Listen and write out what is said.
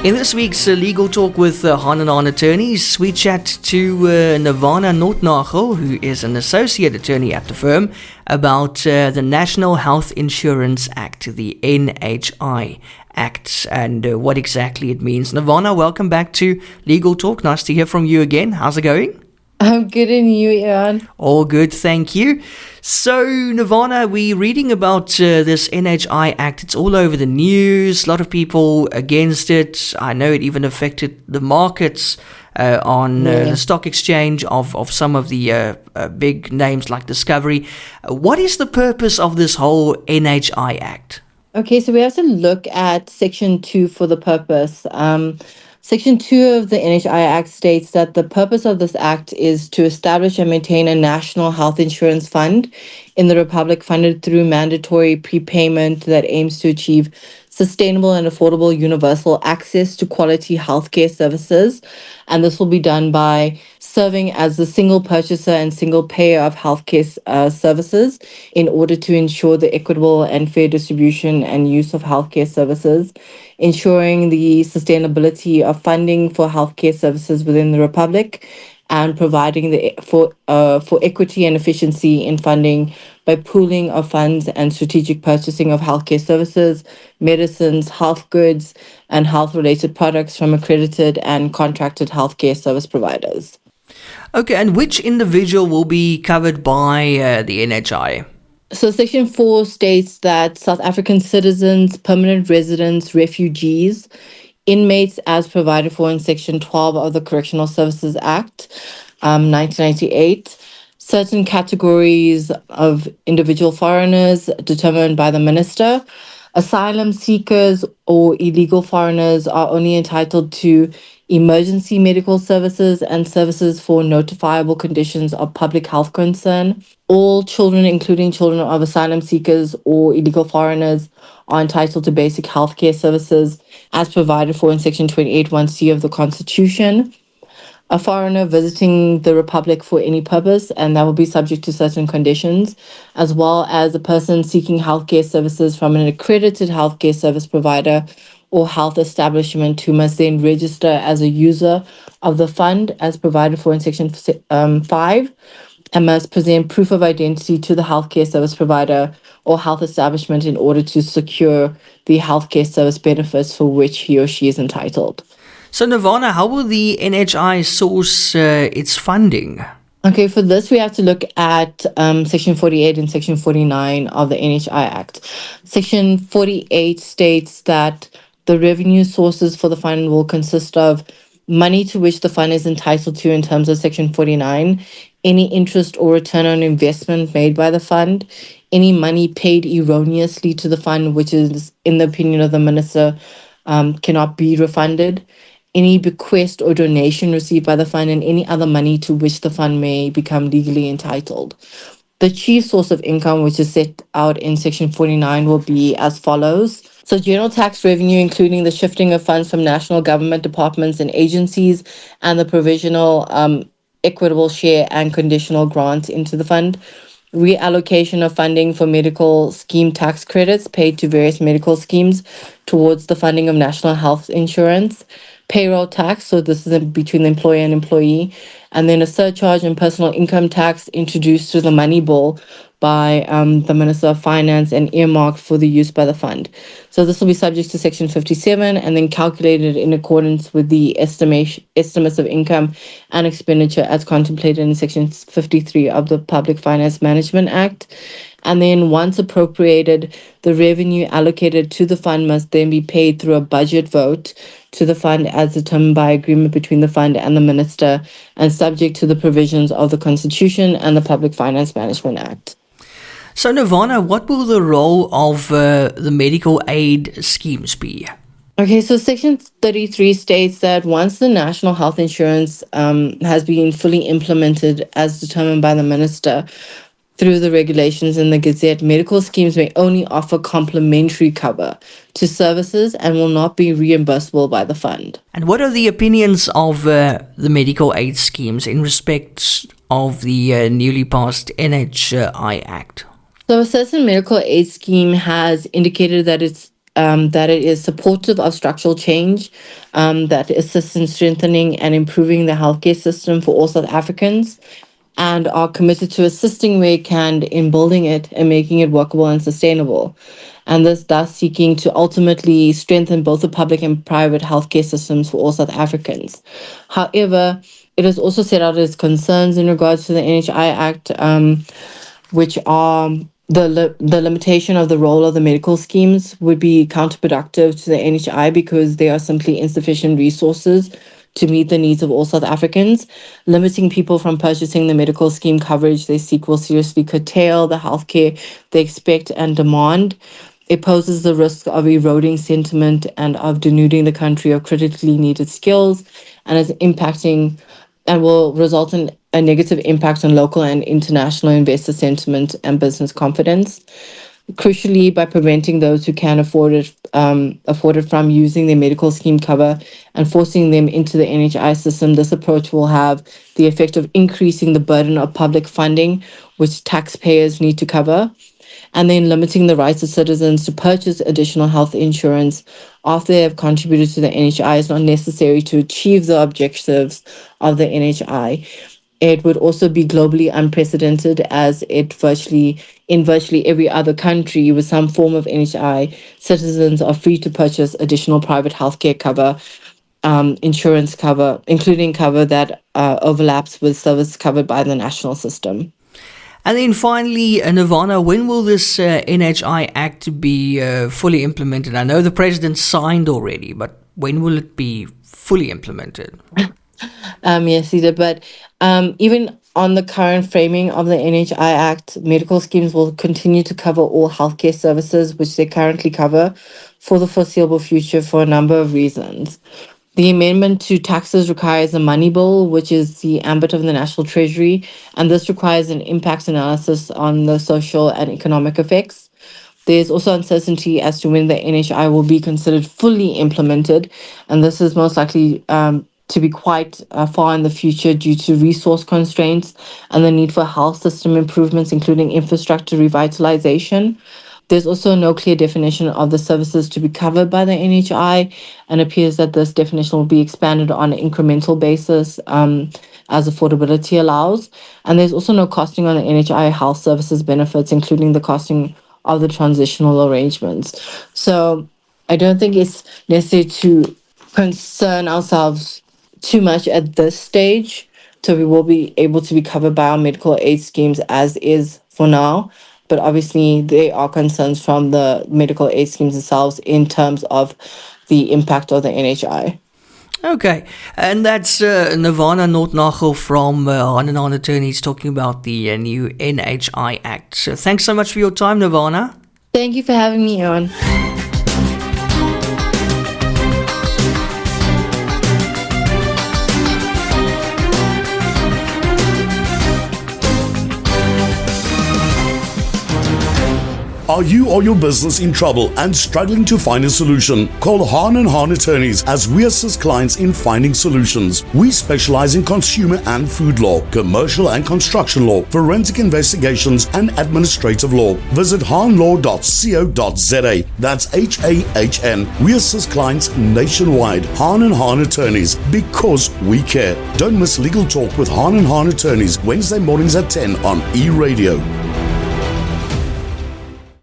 In this week's Legal Talk with Hahn Hahn Attorneys, we chat to Nirvana Nothnagel, who is an associate attorney at the firm, about the National Health Insurance Act, the NHI Act, and what exactly it means. Nirvana, welcome back to Legal Talk. Nice to hear from you again. How's it going? I'm good, and you, Ian? All good, thank you. So, Nirvana, we're reading about this NHI Act. It's all over the news. A lot of people against it. I know it even affected the markets on the stock exchange of some of the big names like Discovery. What is the purpose of this whole NHI Act? Okay, so we have to look at Section 2 for the purpose. Section 2 of the NHI Act states that the purpose of this act is to establish and maintain a national health insurance fund in the Republic funded through mandatory prepayment that aims to achieve sustainable and affordable universal access to quality healthcare services. And this will be done by serving as the single purchaser and single payer of healthcare services in order to ensure the equitable and fair distribution and use of healthcare services, ensuring the sustainability of funding for healthcare services within the Republic, and providing for equity and efficiency in funding by pooling of funds and strategic purchasing of healthcare services, medicines, health goods, and health-related products from accredited and contracted healthcare service providers. Okay, and which individual will be covered by the NHI? So Section 4 states that South African citizens, permanent residents, refugees, inmates as provided for in Section 12 of the Correctional Services Act, 1998, certain categories of individual foreigners determined by the minister, asylum seekers or illegal foreigners are only entitled to emergency medical services and services for notifiable conditions of public health concern. All children, including children of asylum seekers or illegal foreigners, are entitled to basic healthcare services as provided for in Section 28(1)(c) of the Constitution. A foreigner visiting the Republic for any purpose, and that will be subject to certain conditions, as well as a person seeking healthcare services from an accredited healthcare service provider or health establishment who must then register as a user of the fund as provided for in Section 5, and must present proof of identity to the healthcare service provider or health establishment in order to secure the healthcare service benefits for which he or she is entitled. So, Nirvana, how will the NHI source its funding? Okay, for this, we have to look at Section 48 and Section 49 of the NHI Act. Section 48 states that the revenue sources for the fund will consist of money to which the fund is entitled to in terms of Section 49, any interest or return on investment made by the fund, any money paid erroneously to the fund, which is, in the opinion of the minister, cannot be refunded, any bequest or donation received by the fund, and any other money to which the fund may become legally entitled. The chief source of income, which is set out in Section 49, will be as follows. So general tax revenue, including the shifting of funds from national government departments and agencies and the provisional equitable share and conditional grants into the fund. Reallocation of funding for medical scheme tax credits paid to various medical schemes towards the funding of national health insurance. Payroll tax, so this is between the employer and employee, and then a surcharge and personal income tax introduced to the money bill by the Minister of Finance and earmarked for the use by the fund. So this will be subject to Section 57 and then calculated in accordance with the estimates of income and expenditure as contemplated in Section 53 of the Public Finance Management Act. And then once appropriated, the revenue allocated to the fund must then be paid through a budget vote to the fund as determined by agreement between the fund and the minister and subject to the provisions of the Constitution and the Public Finance Management Act. So, Nirvana, what will the role of the medical aid schemes be? Okay, so Section 33 states that once the National Health Insurance has been fully implemented as determined by the minister through the regulations in the Gazette, medical schemes may only offer complementary cover to services and will not be reimbursable by the fund. And what are the opinions of the medical aid schemes in respect of the newly passed NHI Act? So a certain medical aid scheme has indicated that its that it is supportive of structural change, that assists in strengthening and improving the healthcare system for all South Africans, and are committed to assisting where it can in building it and making it workable and sustainable. And this thus seeking to ultimately strengthen both the public and private healthcare systems for all South Africans. However, it has also set out its concerns in regards to the NHI Act, which are the limitation of the role of the medical schemes would be counterproductive to the NHI because there are simply insufficient resources to meet the needs of all South Africans. Limiting people from purchasing the medical scheme coverage they seek will seriously curtail the healthcare they expect and demand. It poses the risk of eroding sentiment and of denuding the country of critically needed skills, and is impacting and will result in a negative impact on local and international investor sentiment and business confidence. Crucially, by preventing those who can afford it from using their medical scheme cover and forcing them into the NHI system, this approach will have the effect of increasing the burden of public funding, which taxpayers need to cover, and then limiting the rights of citizens to purchase additional health insurance after they have contributed to the NHI is not necessary to achieve the objectives of the NHI. It would also be globally unprecedented, as in virtually every other country with some form of NHI, citizens are free to purchase additional private healthcare cover, insurance cover, including cover that overlaps with service covered by the national system. And then finally, Nirvana, when will this NHI Act be fully implemented? I know the president signed already, but when will it be fully implemented? Yes, Ida, but even on the current framing of the NHI Act, medical schemes will continue to cover all healthcare services, which they currently cover, for the foreseeable future for a number of reasons. The amendment to taxes requires a money bill, which is the ambit of the National Treasury, and this requires an impact analysis on the social and economic effects. There's also uncertainty as to when the NHI will be considered fully implemented, and this is most likely to be quite far in the future due to resource constraints and the need for health system improvements, including infrastructure revitalization. There's also no clear definition of the services to be covered by the NHI, and appears that this definition will be expanded on an incremental basis as affordability allows. And there's also no costing on the NHI health services benefits, including the costing of the transitional arrangements. So I don't think it's necessary to concern ourselves too much at this stage. So we will be able to be covered by our medical aid schemes as is for now. But obviously, there are concerns from the medical aid schemes themselves in terms of the impact of the NHI. Okay, and that's Nirvana Nothnagel from Hahn Hahn Attorneys talking about the new NHI Act. So thanks so much for your time, Nirvana. Thank you for having me on. Are you or your business in trouble and struggling to find a solution? Call Hahn Hahn Attorneys as we assist clients in finding solutions. We specialize in consumer and food law, commercial and construction law, forensic investigations and administrative law. Visit hahnlaw.co.za. That's HAHN. We assist clients nationwide. Hahn Hahn Attorneys, because we care. Don't miss Legal Talk with Hahn Hahn Attorneys, Wednesday mornings at 10 on eRadio.